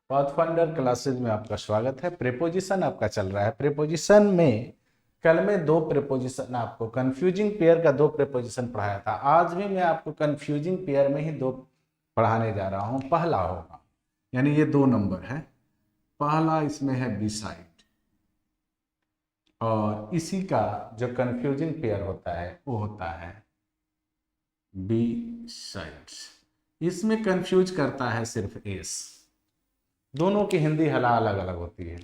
Pathfinder classes में आपका स्वागत है। प्रीपोजिशन आपका चल रहा है। प्रीपोजिशन में कल में दो प्रीपोजिशन, आपको कंफ्यूजिंग पेयर का दो प्रीपोजिशन पढ़ाया था। आज भी मैं आपको कंफ्यूजिंग पेयर में ही दो पढ़ाने जा रहा हूं। पहला होगा, यानी ये 2 नंबर है, पहला इसमें है बिसाइड, और इसी का जो कंफ्यूजिंग पेयर होता है वो होता है बी साइड्स। इसमें कंफ्यूज करता है सिर्फ एस। दोनों की हिंदी हला अलग अलग होती है।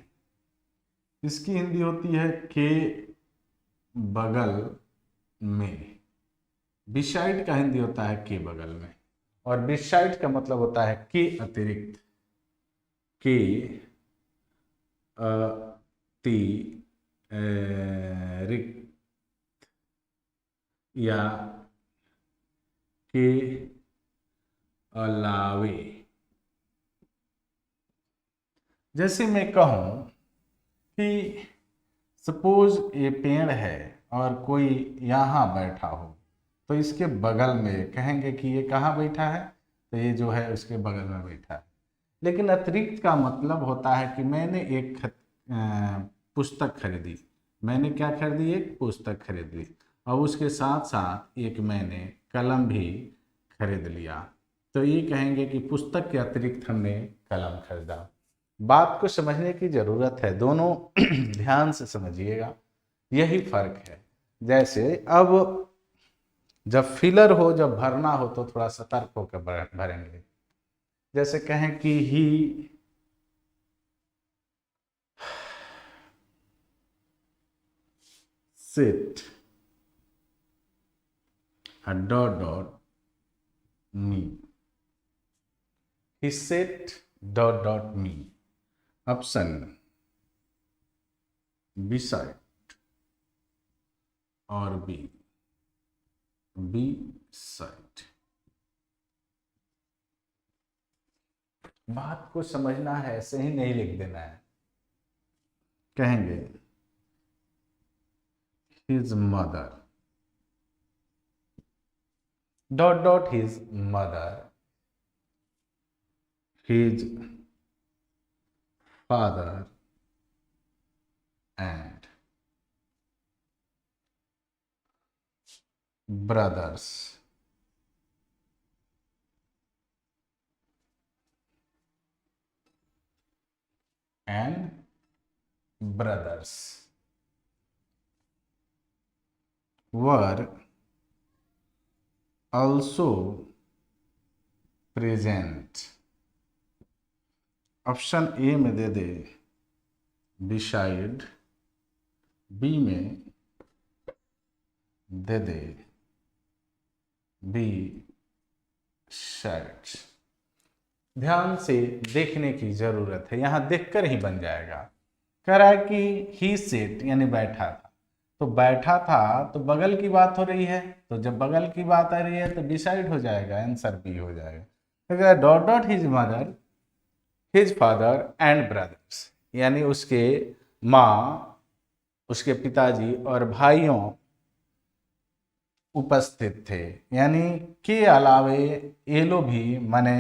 इसकी हिंदी होती है के बगल में, बिसाइड का हिंदी होता है के बगल में, और बिसाइड का मतलब होता है के अतिरिक्त, के अतिरिक्त या के अलावे। जैसे मैं कहूं कि सपोज ये पेड़ है और कोई यहाँ बैठा हो, तो इसके बगल में कहेंगे कि ये कहाँ बैठा है, तो ये जो है उसके बगल में बैठा है। लेकिन अतिरिक्त का मतलब होता है कि मैंने एक पुस्तक खरीदी। मैंने क्या खरीदी? एक पुस्तक खरीद ली, और उसके साथ साथ एक मैंने कलम भी खरीद लिया, तो ये कहेंगे कि पुस्तक के अतिरिक्त हमने कलम खरीदा। बात को समझने की जरूरत है, दोनों ध्यान से समझिएगा, यही फर्क है। जैसे अब जब फिलर हो, जब भरना हो, तो थोड़ा सतर्क होकर भरेंगे। जैसे कहें कि he sit dot dot me, he sit dot dot me. Option beside और बी, बी साइड। बात को समझना है, ऐसे ही नहीं लिख देना है। कहेंगे his mother dot dot his mother, his father and brothers and brothers were also present। Option A में दे दे beside, बी में दे दे बी साइड। ध्यान से देखने की जरूरत है, यहां देखकर ही बन जाएगा। कह रहा है कि ही सेट यानी बैठा था, तो बैठा था तो बगल की बात हो रही है, तो जब बगल की बात आ रही है तो डिसाइड हो जाएगा, आंसर बी हो जाएगा। तो dot dot his mother, his father and brothers, यानी उसके माँ, उसके पिताजी और भाइयों उपस्थित थे। यानी के अलावे ये लोग भी, माने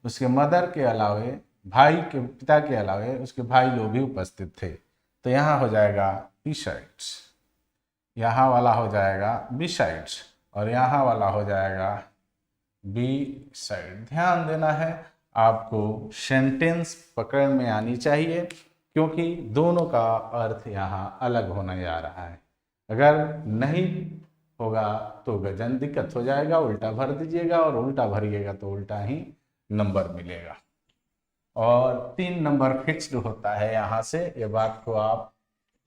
उसके मदर के अलावे, भाई के पिता के अलावे उसके भाई लोग भी उपस्थित थे। तो यहाँ हो जाएगा बिसाइड्स, यहाँ वाला हो जाएगा बिसाइड्स, और यहाँ वाला हो जाएगा बी साइड। ध्यान देना है, आपको सेंटेंस पकड़ में आनी चाहिए, क्योंकि दोनों का अर्थ यहाँ अलग होने जा रहा है। अगर नहीं होगा तो गजन दिक्कत हो जाएगा, उल्टा भर दीजिएगा, और उल्टा भरिएगा तो उल्टा ही नंबर मिलेगा। और 3 नंबर फिक्स्ड होता है यहाँ से, ये बात को आप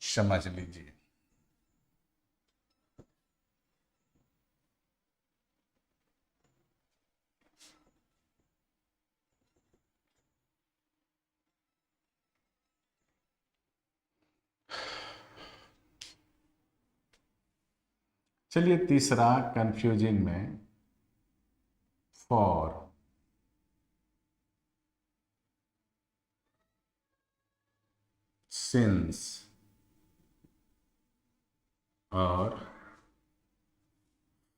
समझ लीजिए। चलिए तीसरा कंफ्यूजिंग में फॉर, सिंस और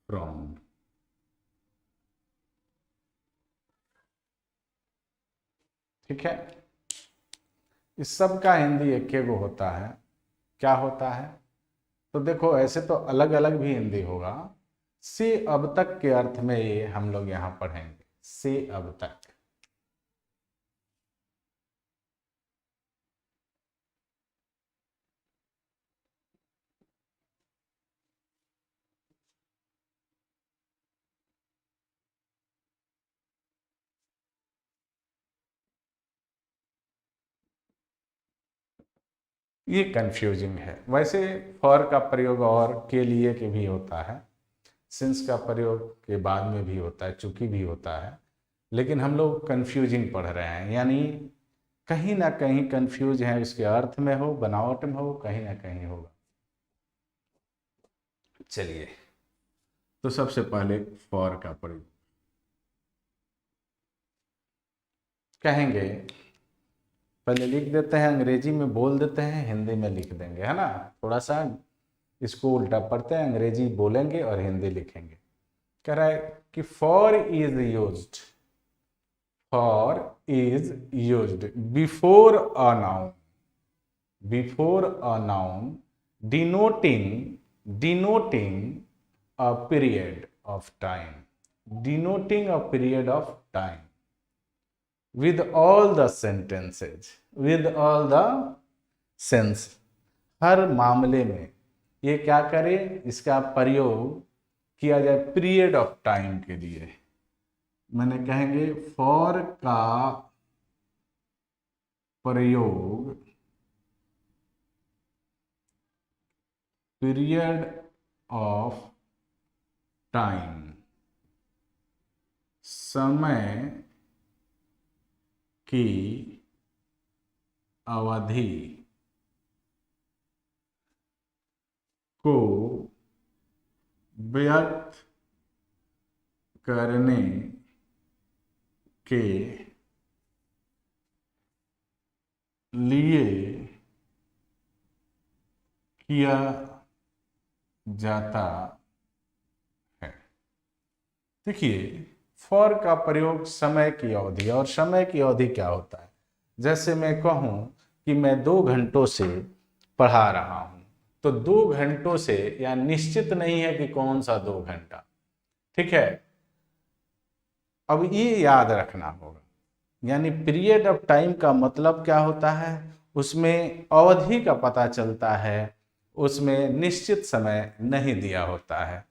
फ्रॉम। ठीक है, इस सब का हिंदी एक गो होता है। क्या होता है? तो देखो, ऐसे तो अलग अलग भी हिंदी होगा। से अब तक के अर्थ में ये हम लोग यहां पढ़ेंगे, से अब तक। ये कंफ्यूजिंग है। वैसे फॉर का प्रयोग और के लिए के भी होता है, सिंस का प्रयोग के बाद में भी होता है, चूंकि भी होता है, लेकिन हम लोग कंफ्यूजिंग पढ़ रहे हैं, यानी कहीं ना कहीं कंफ्यूज है, उसके अर्थ में हो, बनावट में हो, कहीं ना कहीं होगा। चलिए, तो सबसे पहले फॉर का प्रयोग कहेंगे, पहले लिख देते हैं, अंग्रेजी में बोल देते हैं, हिंदी में लिख देंगे, है ना। थोड़ा सा इसको उल्टा पढ़ते हैं, अंग्रेजी बोलेंगे और हिंदी लिखेंगे। कह रहा है कि for is used, for is used before a noun, before a noun, denoting a period of time, denoting a period of time, with all the sentences, with all the sense, हर मामले में ये क्या करे, इसका प्रयोग किया जाए पीरियड ऑफ टाइम के लिए। मैंने कहेंगे फॉर का प्रयोग पीरियड ऑफ टाइम, समय की अवधि को व्यक्त करने के लिए किया जाता है। देखिए, फॉर का प्रयोग समय की अवधि, और समय की अवधि क्या होता है? जैसे मैं कहूं कि मैं 2 घंटों से पढ़ा रहा हूं, तो 2 घंटों से या निश्चित नहीं है कि कौन सा 2 घंटा, ठीक है। अब ये याद रखना होगा, यानी पीरियड ऑफ टाइम का मतलब क्या होता है, उसमें अवधि का पता चलता है, उसमें निश्चित समय नहीं दिया होता है।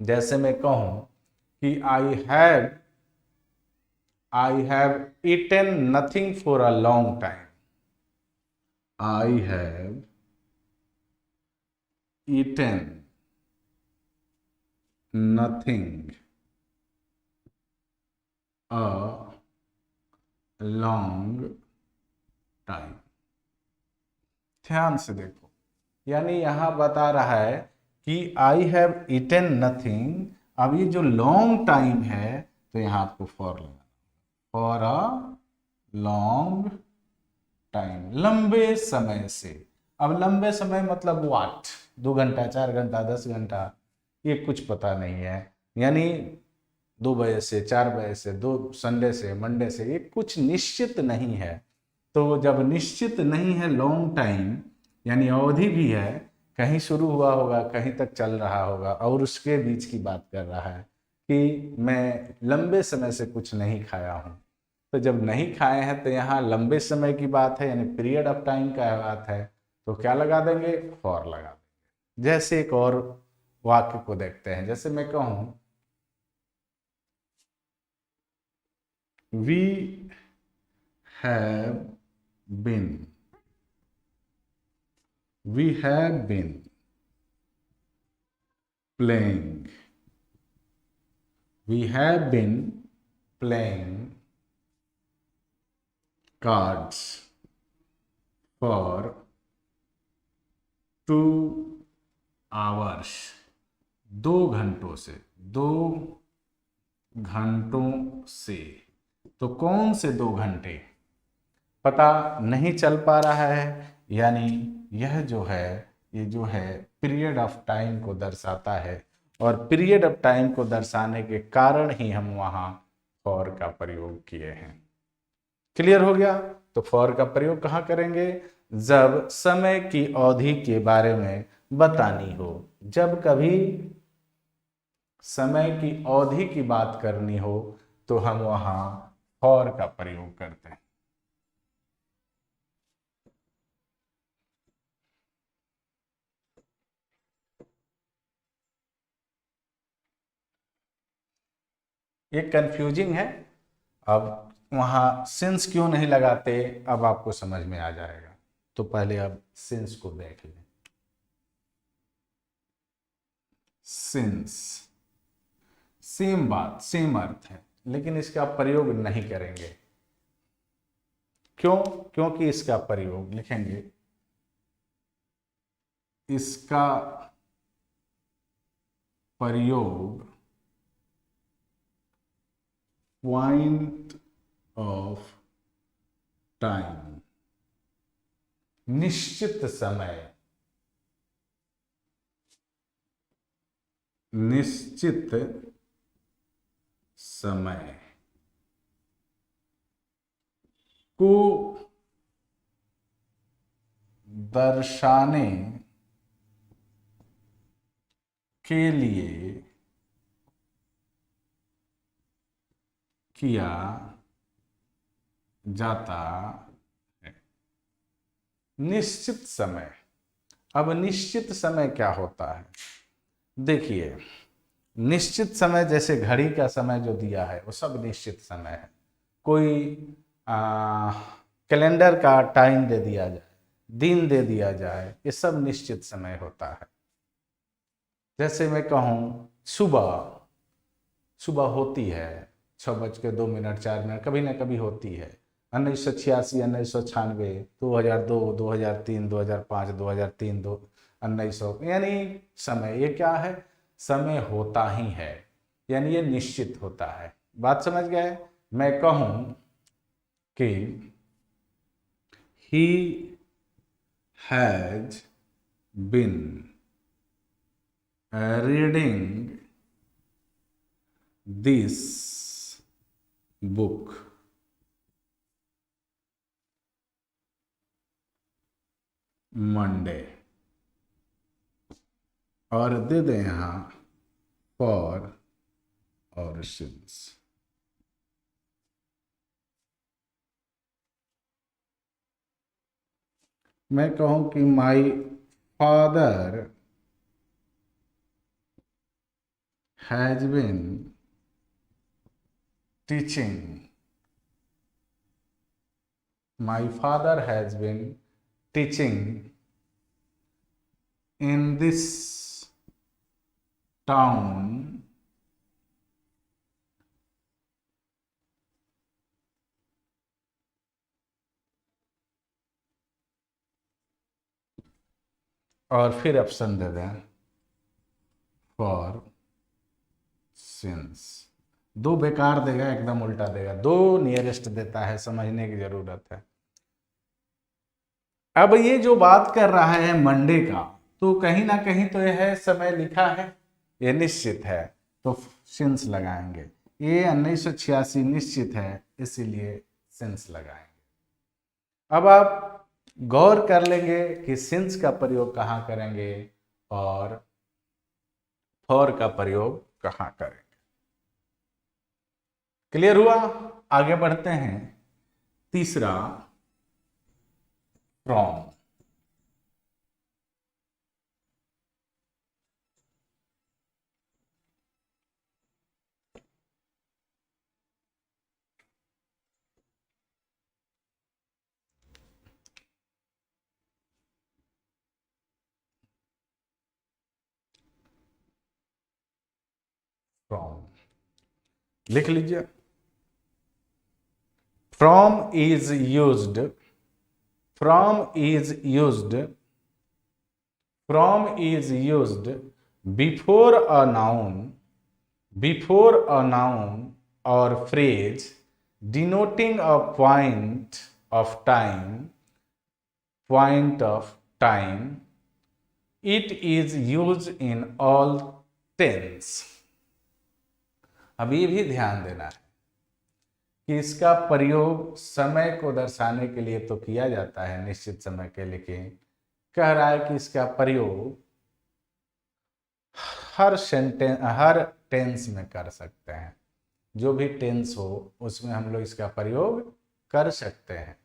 जैसे मैं कहूं कि I have eaten nothing for a long time, I have eaten nothing a long time. ध्यान से देखो, यानी यहां बता रहा है कि आई हैव ईटन नथिंग। अब ये जो लॉन्ग टाइम है, तो यहां आपको फॉर लगाना, फॉर अ लॉन्ग टाइम, लंबे समय से। अब लंबे समय मतलब व्हाट, 2 घंटा, 4 घंटा, 10 घंटा, ये कुछ पता नहीं है। यानी 2 बजे से 4 बजे से, 2 संडे से, मंडे से, ये कुछ निश्चित नहीं है। तो जब निश्चित नहीं है लॉन्ग टाइम, यानी अवधि भी है, कहीं शुरू हुआ होगा, कहीं तक चल रहा होगा, और उसके बीच की बात कर रहा है कि मैं लंबे समय से कुछ नहीं खाया हूँ। तो जब नहीं खाए हैं, तो यहाँ लंबे समय की बात है, यानी पीरियड ऑफ टाइम का बात है, तो क्या लगा देंगे, फॉर लगा देंगे। जैसे एक और वाक्य को देखते हैं, जैसे मैं कहूं we have been, we have been playing, we have been playing cards for 2 hours, 2 घंटों से, 2 घंटों से। तो कौन से 2 घंटे पता नहीं चल पा रहा है, यानी यह जो है, ये जो है पीरियड ऑफ टाइम को दर्शाता है, और पीरियड ऑफ टाइम को दर्शाने के कारण ही हम वहाँ फॉर का प्रयोग किए हैं। क्लियर हो गया। तो फॉर का प्रयोग कहाँ करेंगे? जब समय की अवधि के बारे में बतानी हो, जब कभी समय की अवधि की बात करनी हो तो हम वहां फॉर का प्रयोग करते हैं। ये कंफ्यूजिंग है, अब वहां सिंस क्यों नहीं लगाते अब आपको समझ में आ जाएगा। तो पहले अब सिंस को देख लें। सिंस सेम बात, सेम अर्थ है, लेकिन इसका प्रयोग नहीं करेंगे। क्यों? क्योंकि इसका प्रयोग लिखेंगे, इसका प्रयोग पॉइंट ऑफ टाइम, निश्चित समय, निश्चित समय को दर्शाने के लिए किया जाता है। निश्चित समय। अब निश्चित समय क्या होता है? देखिए, निश्चित समय जैसे घड़ी का समय जो दिया है वो सब निश्चित समय है। कोई कैलेंडर का टाइम दे दिया जाए, दिन दे दिया जाए, ये सब निश्चित समय होता है। जैसे मैं कहूँ सुबह, सुबह होती है 6:02, 4 मिनट, कभी ना कभी होती है। 1986, 1996, 2002, 2003, 2005, 2003, 1900, यानी समय ये क्या है? समय होता ही है, यानी ये निश्चित होता है। बात समझ गए? मैं कहूँ कि he has been reading this book Monday, और दे दें यहां फॉर और सिंस। मैं कहूं कि my father has been teaching, my father has been teaching in this town और फिर ऑप्शन दे दें फॉर सिंस। दो बेकार देगा, एकदम उल्टा देगा, दो नियरेस्ट देता है, समझने की जरूरत है। अब ये जो बात कर रहा है मंडे का, तो कहीं ना कहीं तो यह है समय लिखा है, ये निश्चित है, तो सिंस लगाएंगे। ये 1986 निश्चित है, इसीलिए सिंस लगाएंगे। अब आप गौर कर लेंगे कि सिंस का प्रयोग कहाँ करेंगे और फॉर का प्रयोग कहाँ करेंगे। क्लियर हुआ? आगे बढ़ते हैं। तीसरा, फ्रॉम। फ्रॉम लिख लीजिए। From is used, from is used, from is used before a noun, before a noun और phrase denoting a point of time, point of time. It is used in all tense. अब ये भी ध्यान देना है, कि इसका प्रयोग समय को दर्शाने के लिए तो किया जाता है निश्चित समय के, लेकिन कह रहा है कि इसका प्रयोग हर टेंस में कर सकते हैं। जो भी टेंस हो उसमें हम लोग इसका प्रयोग कर सकते हैं,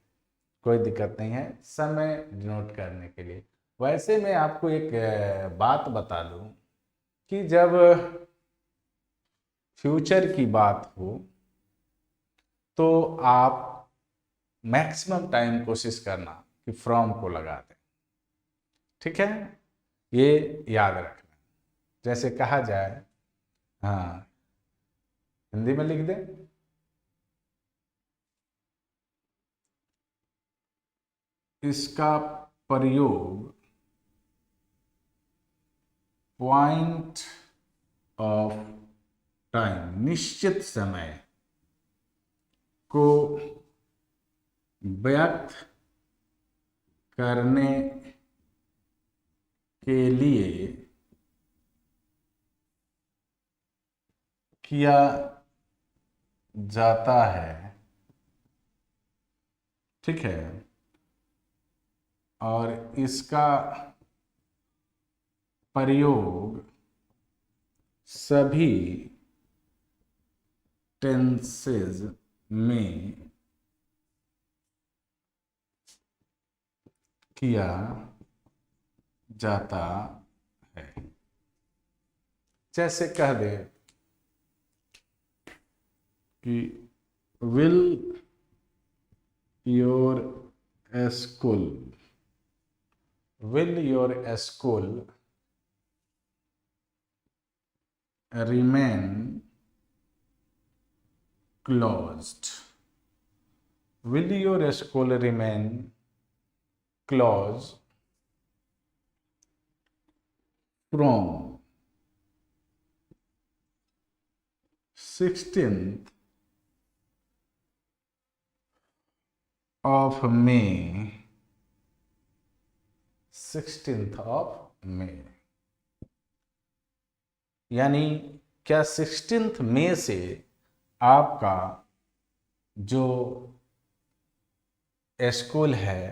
कोई दिक्कत नहीं है समय डिनोट करने के लिए। वैसे मैं आपको एक बात बता दूं कि जब फ्यूचर की बात हो तो आप मैक्सिमम टाइम कोशिश करना कि फ्रॉम को लगा दें। ठीक है, ये याद रखना। जैसे कहा जाए, हाँ हिंदी में लिख दें, इसका प्रयोग पॉइंट ऑफ टाइम, निश्चित समय को व्यक्त करने के लिए किया जाता है। ठीक है, और इसका प्रयोग सभी टेंसेज में किया जाता है। जैसे कह दे कि will your school, will your school remain closed? Will your school remain closed from 16th of May, 16th of May, यानी क्या 16th मई से आपका जो स्कूल है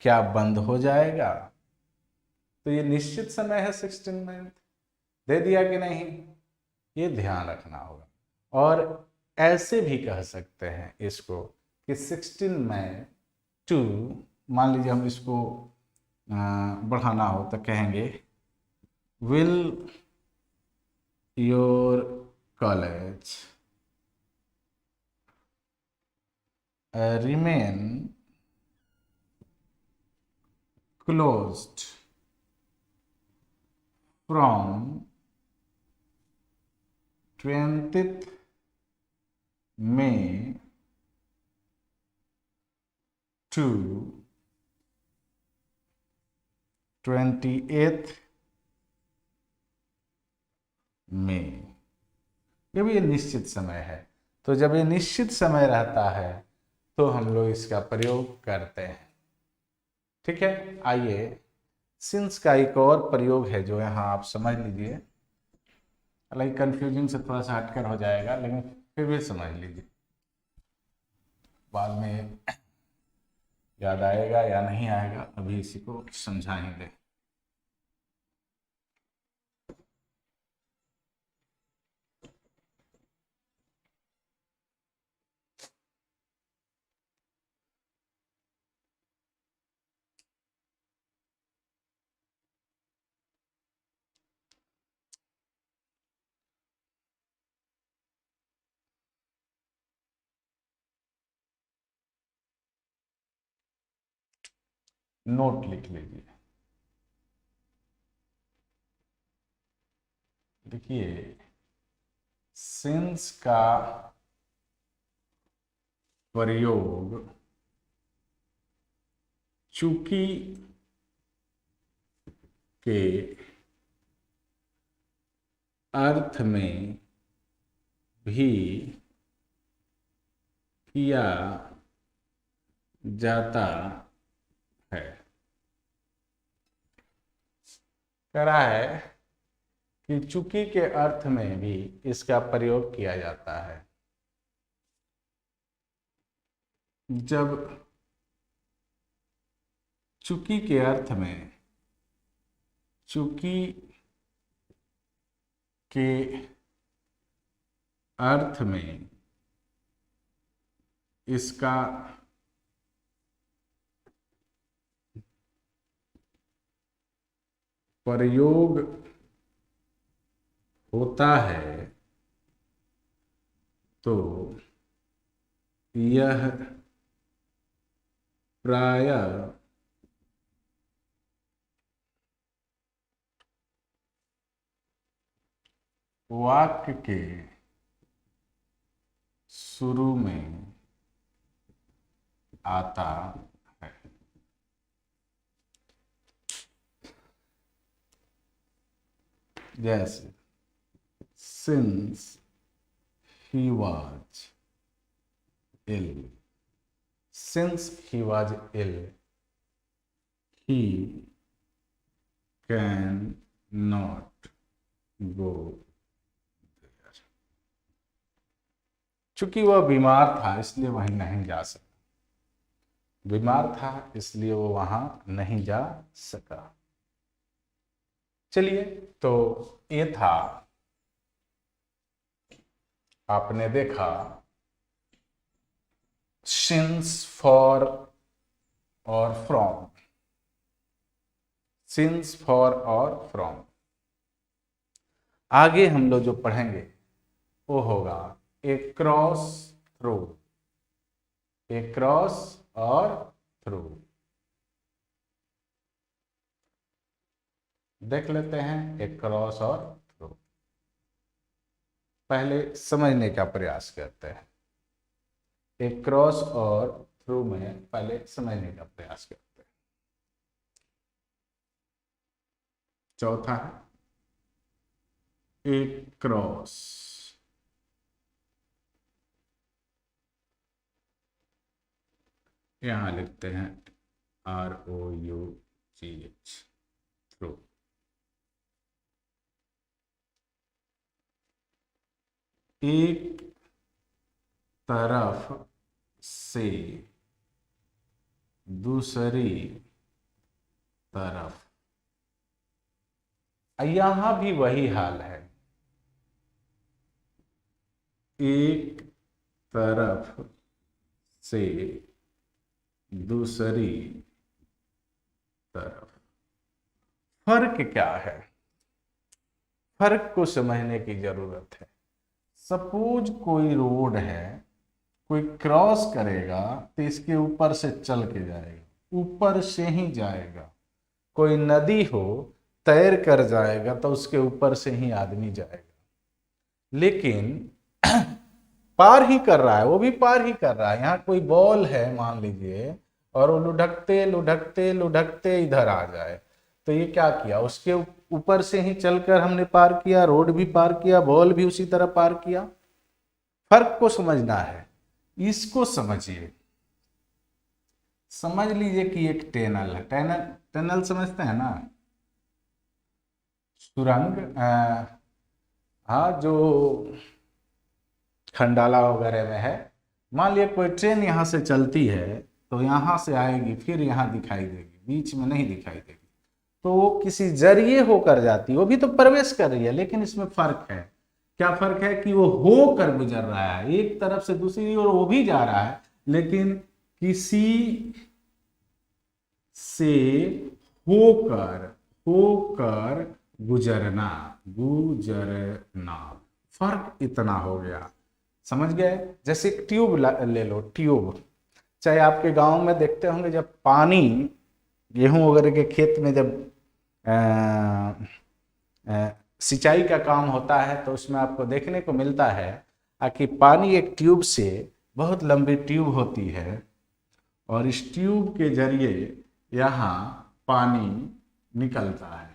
क्या बंद हो जाएगा? तो ये निश्चित समय है 16 मई, दे दिया कि नहीं, ये ध्यान रखना होगा। और ऐसे भी कह सकते हैं इसको कि 16 मई टू, मान लीजिए हम इसको बढ़ाना हो तो कहेंगे will your college remain closed from 20th May to 28th May। ये भी निश्चित समय है, तो जब ये निश्चित समय रहता है तो हम लोग इसका प्रयोग करते हैं। ठीक है, आइए सिंस का एक और प्रयोग है जो यहाँ आप समझ लीजिए। हालांकि कंफ्यूजिंग से थोड़ा सा हटकर हो जाएगा, लेकिन फिर भी समझ लीजिए, बाद में याद आएगा या नहीं आएगा, अभी इसी को समझाएंगे। नोट लिख लीजिए। देखिए, सिंस का प्रयोग चूंकि के अर्थ में भी किया जाता है। कह रहा है कि चूंकि के अर्थ में भी इसका प्रयोग किया जाता है। जब चूंकि के अर्थ में, चूंकि के अर्थ में इसका प्रयोग होता है तो यह प्रायः वाक्य के शुरू में आता है। जैसे since he was ill, since he was ill, he cannot go there. चूंकि वह बीमार था इसलिए वहीं नहीं जा सका, बीमार था इसलिए वो वहां नहीं जा सका। चलिए, तो ये था, आपने देखा सिंस, फॉर और फ्रॉम, सिंस, फॉर और फ्रॉम। आगे हम लोग जो पढ़ेंगे वो होगा एक्रॉस, थ्रू, एक्रॉस और थ्रू। देख लेते हैं एक्रॉस और थ्रू। पहले समझने का प्रयास करते हैं। एक्रॉस और थ्रू में पहले समझने का प्रयास करते हैं। चौथा है एक्रॉस, यहां लिखते हैं ROUGH, थ्रू। एक तरफ से दूसरी तरफ, यहां भी वही हाल है। एक तरफ से दूसरी तरफ, फर्क क्या है? फर्क को समझने की जरूरत है। सपोज कोई रोड है, कोई क्रॉस करेगा तो इसके ऊपर से चल के जाएगा, ऊपर से ही जाएगा। कोई नदी हो, तैर कर जाएगा तो उसके ऊपर से ही आदमी जाएगा। लेकिन पार ही कर रहा है, वो भी पार ही कर रहा है। यहाँ कोई बॉल है मान लीजिए, और वो लुढ़कते लुढ़कते लुढ़कते इधर आ जाए, तो ये क्या किया? उसके ऊपर से ही चलकर हमने पार किया, रोड भी पार किया, बॉल भी उसी तरह पार किया। फर्क को समझना है, इसको समझिए। समझ लीजिए कि एक टनल है, टनल समझते हैं ना, सुरंग, हाँ, जो खंडाला वगैरह में है। मान लिया कोई ट्रेन यहाँ से चलती है तो यहाँ से आएगी, फिर यहाँ दिखाई देगी, बीच में नहीं दिखाई देगी, तो वो किसी जरिए होकर जाती है। वो भी तो प्रवेश कर रही है, लेकिन इसमें फर्क है। क्या फर्क है? कि वो होकर गुजर रहा है, एक तरफ से दूसरी ओर वो भी जा रहा है, लेकिन किसी से होकर, होकर गुजरना, गुजरना, फर्क इतना हो गया। समझ गए? जैसे ट्यूब ले लो, ट्यूब, चाहे आपके गांव में देखते होंगे, जब पानी गेहूं वगैरह के खेत में जब सिंचाई का काम होता है तो उसमें आपको देखने को मिलता है कि पानी एक ट्यूब से, बहुत लंबी ट्यूब होती है, और इस ट्यूब के जरिए यहाँ पानी निकलता है।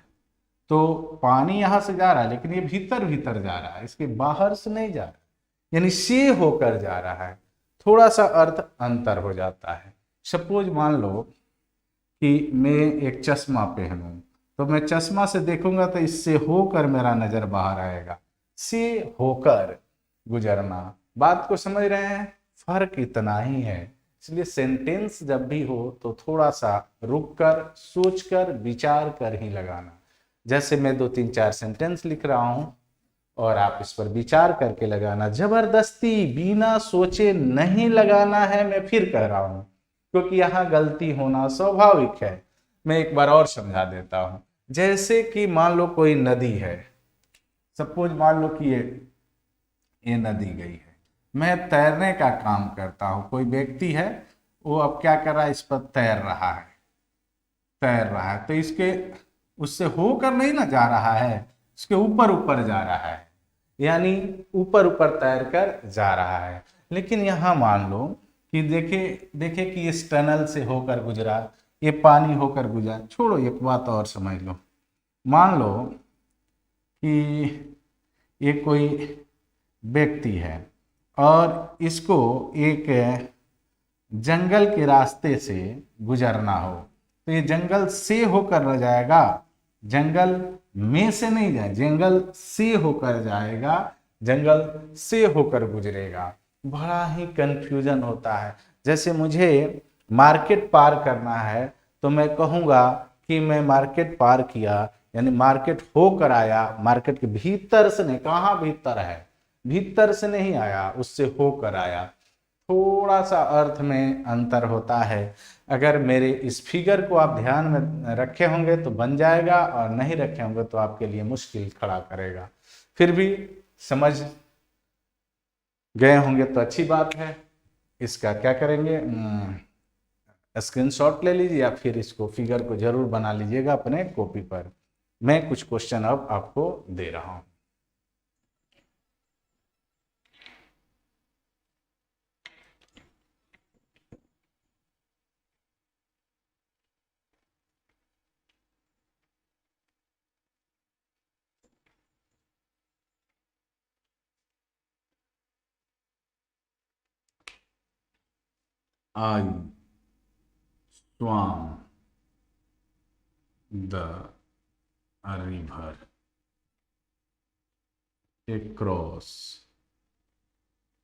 तो पानी यहाँ से जा रहा है, लेकिन ये भीतर भीतर जा रहा है, इसके बाहर से नहीं जा रहा, यानी से होकर जा रहा है। थोड़ा सा अर्थ अंतर हो जाता है। सपोज मान लो कि मैं एक चश्मा पहनूं, तो मैं चश्मा से देखूंगा तो इससे होकर मेरा नजर बाहर आएगा, से होकर गुजरना। बात को समझ रहे हैं? फर्क इतना ही है। इसलिए सेंटेंस जब भी हो तो थोड़ा सा रुक कर सोच कर विचार कर ही लगाना। जैसे मैं 2 3 4 सेंटेंस लिख रहा हूं और आप इस पर विचार करके लगाना, जबरदस्ती बिना सोचे नहीं लगाना है, मैं फिर कह रहा हूं, क्योंकि यहां गलती होना स्वाभाविक है। मैं एक बार और समझा देता हूं। जैसे कि मान लो कोई नदी है, सपोज मान लो कि ये नदी गई है, मैं तैरने का काम करता हूं, कोई व्यक्ति है वो अब क्या कर रहा है, इस पर तैर रहा है, तैर रहा है, तो इसके उससे होकर नहीं ना जा रहा है, उसके ऊपर ऊपर जा रहा है, यानी ऊपर ऊपर तैर कर जा रहा है। लेकिन यहां मान लो कि देखे देखे कि इस टनल से होकर गुजरा, ये पानी होकर गुजरा, छोड़ो एक बात और समझ लो। मान लो कि ये कोई व्यक्ति है और इसको एक जंगल के रास्ते से गुजरना हो, तो ये जंगल से होकर न जाएगा, जंगल में से नहीं जाए, जंगल से होकर जाएगा, जंगल से होकर गुजरेगा। बड़ा ही कंफ्यूजन होता है। जैसे मुझे मार्केट पार करना है तो मैं कहूँगा कि मैं मार्केट पार किया, यानी मार्केट होकर आया, मार्केट के भीतर से नहीं, कहाँ भीतर है, भीतर से नहीं आया, उससे होकर आया। थोड़ा सा अर्थ में अंतर होता है। अगर मेरे इस फिगर को आप ध्यान में रखे होंगे तो बन जाएगा, और नहीं रखे होंगे तो आपके लिए मुश्किल खड़ा करेगा। फिर भी समझ गए होंगे तो अच्छी बात है। इसका क्या करेंगे, स्क्रीनशॉट ले लीजिए या फिर इसको फिगर को जरूर बना लीजिएगा अपने कॉपी पर। मैं कुछ क्वेश्चन अब आपको दे रहा हूं। आई swam the river across,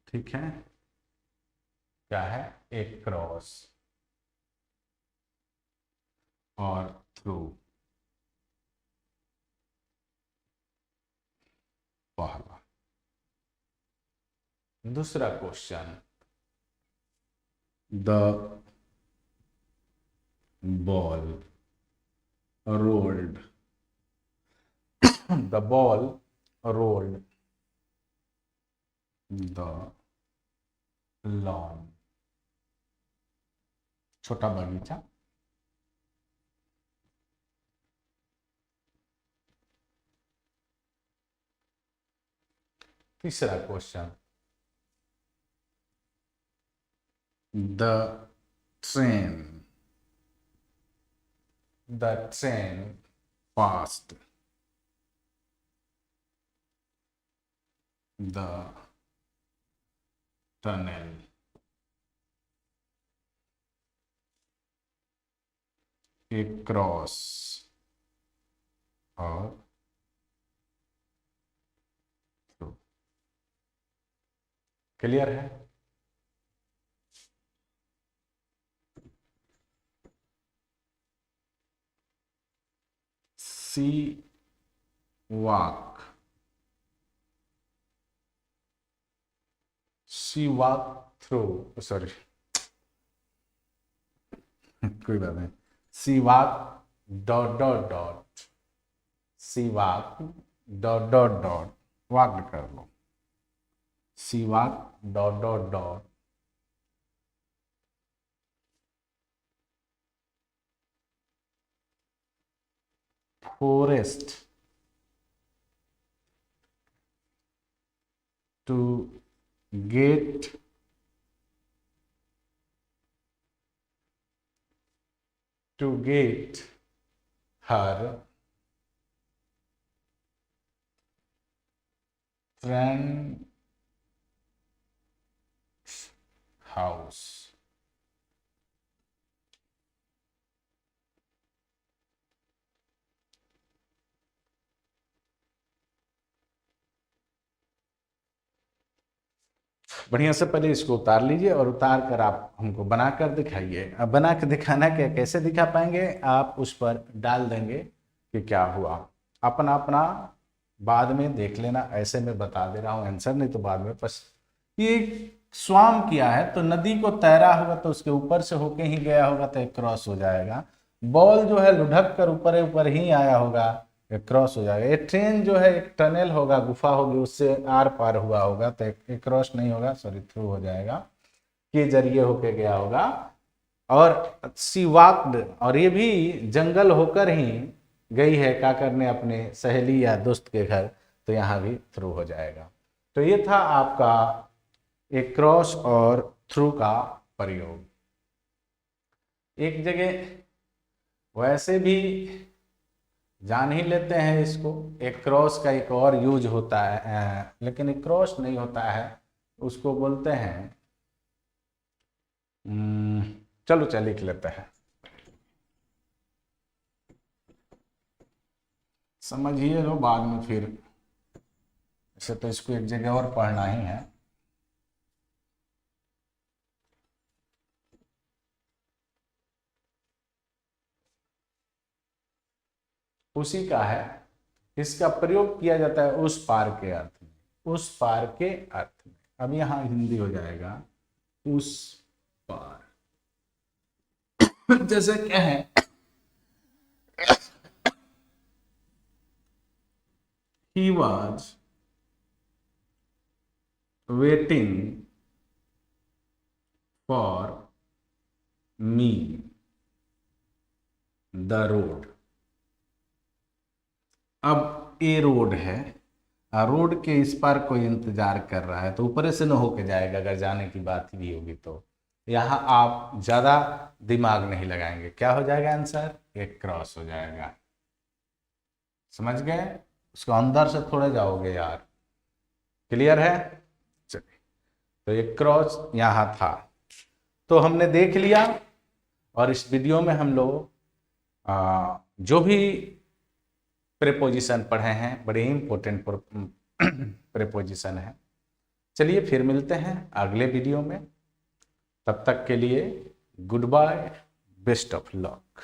ठीक है, क्या है, across और थ्रू, पहला। दूसरा question, the ball rolled, the ball rolled the lawn, छोटा बगीचा। तीसरा question, the train, the train passed the tunnel across और through। क्लियर है? सी walk, she walked through, sorry कोई बात नहीं, she walked dot dot dot, she walked dot dot dot, walked कर लो, she walked dot dot dot forest to get her friend's house। बढ़िया से पहले इसको उतार लीजिए और उतार कर आप हमको बना कर दिखाइए। अब बना कर दिखाना क्या, कैसे दिखा पाएंगे, आप उस पर डाल देंगे कि क्या हुआ, अपना अपना बाद में देख लेना। ऐसे मैं बता दे रहा हूँ आंसर, नहीं तो बाद में बस ये स्वाम किया है तो नदी को तैरा होगा तो उसके ऊपर से होके ही गया होगा तो एक क्रॉस हो जाएगा। बॉल जो है लुढ़क कर ऊपर ऊपर ही आया होगा, एक क्रॉस हो जाएगा। ये ट्रेन जो है एक टनल होगा, गुफा होगी, उससे आर पार हुआ होगा तो एक क्रॉस नहीं होगा, सॉरी थ्रू हो जाएगा, के जरिए होके गया होगा। और सी वॉक्ड, और ये भी जंगल होकर ही गई है क्या करने, अपने सहेली या दोस्त के घर, तो यहाँ भी थ्रू हो जाएगा। तो ये था आपका एक क्रॉस और थ्रू का प्रयोग। एक जगह वैसे भी जान ही लेते हैं इसको, एक क्रॉस का एक और यूज होता है, लेकिन एक क्रॉस नहीं होता है, उसको बोलते हैं चलो लिख लेते हैं, समझिए लो बाद में फिर, ऐसे तो इसको एक जगह और पढ़ना ही है। उसी का है, इसका प्रयोग किया जाता है उस पार के अर्थ में, उस पार के अर्थ में। अब यहां हिंदी हो जाएगा उस पार। जैसे क्या है, he was waiting for me the road। अब ए रोड है, रोड के इस पार कोई इंतजार कर रहा है तो ऊपर से न होके जाएगा, अगर जाने की बात भी होगी तो। यहाँ आप ज्यादा दिमाग नहीं लगाएंगे, क्या हो जाएगा आंसर, एक क्रॉस हो जाएगा। समझ गए, उसको अंदर से थोड़े जाओगे यार, क्लियर है। चलिए, तो एक क्रॉस यहाँ था, तो हमने देख लिया। और इस वीडियो में हम लोग जो भी प्रेपोजिशन पढ़े हैं, बड़े ही इंपॉर्टेंट प्रेपोजिशन है। चलिए फिर मिलते हैं अगले वीडियो में, तब तक के लिए goodbye, best of luck.